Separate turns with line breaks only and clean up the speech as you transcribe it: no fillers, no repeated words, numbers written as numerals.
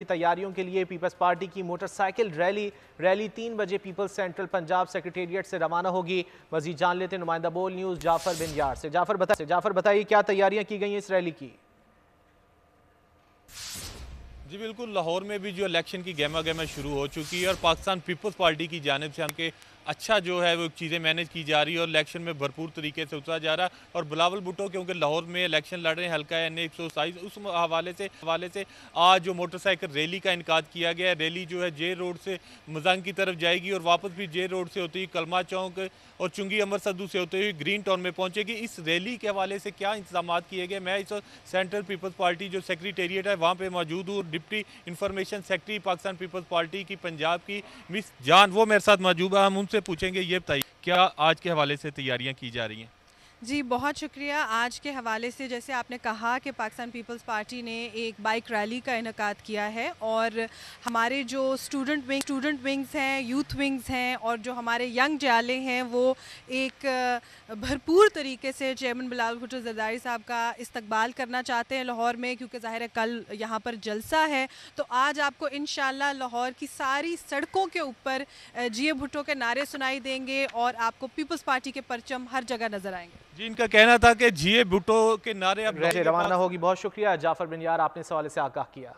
तैयारियों के लिए पीपल्स पार्टी की मोटरसाइकिल रैली 3 बजे पीपल्स सेंट्रल पंजाब सेक्रेटेरिएट से रवाना होगी। मजीद जान लेते हैं नुमाइंदा बोल न्यूज़ जाफर बिन यार से। जाफर बताइए क्या तैयारियां की गई हैं इस रैली की।
जी बिल्कुल, लाहौर में भी जो इलेक्शन की गहमा गहमा शुरू हो चुकी है और पाकिस्तान पीपल्स पार्टी की जानिब से हमके अच्छा जो है वो चीज़ें मैनेज की जा रही है और इलेक्शन में भरपूर तरीके से उतरा जा रहा है। और बिलावल भुट्टो क्योंकि लाहौर में इलेक्शन लड़ रहे हैं, हल्का एन 127, उस हवाले से आज जो मोटरसाइकिल रैली का इनकाद किया गया है। रैली जो है जे रोड से मजांग की तरफ जाएगी और वापस भी जे रोड से होती हुई कलमा चौक और चुंगी अमर सद्दू से होते हुए ग्रीन टाउन में पहुंचेगी। इस रैली के हवाले से क्या इंतजाम किए गए, मैं इस वक्त सेंट्रल पीपल्स पार्टी जो सेक्रेटेरिएट है वहाँ पे मौजूद हूँ। Deputy information secretary Pakistan peoples party की पंजाब की मिस जान वो मेरे साथ मौजूद है। हम उनसे पूछेंगे, ये बताइए क्या आज के हवाले से तैयारियां की जा रही हैं।
जी, बहुत शुक्रिया। आज के हवाले से जैसे आपने कहा कि पाकिस्तान पीपल्स पार्टी ने एक बाइक रैली का इनेकाद किया है और हमारे जो स्टूडेंट विंग्स हैं, यूथ विंग्स हैं और जो हमारे यंग जाले हैं वो एक भरपूर तरीके से चेयरमैन बिलावल भुट्टो ज़रदारी साहब का इस्तकबाल करना चाहते हैं लाहौर में, क्योंकि ज़ाहिर है कल यहाँ पर जलसा है। तो आज आपको इंशाल्लाह लाहौर की सारी सड़कों के ऊपर जी भुट्टो के नारे सुनाई देंगे और आपको पीपल्स पार्टी के परचम हर जगह नजर आएंगे।
जी, इनका कहना था कि जीए भुट्टो के नारे अब
रवाना होगी। बहुत शुक्रिया जाफर बिन यार, आपने इस हवाले से आगाह किया।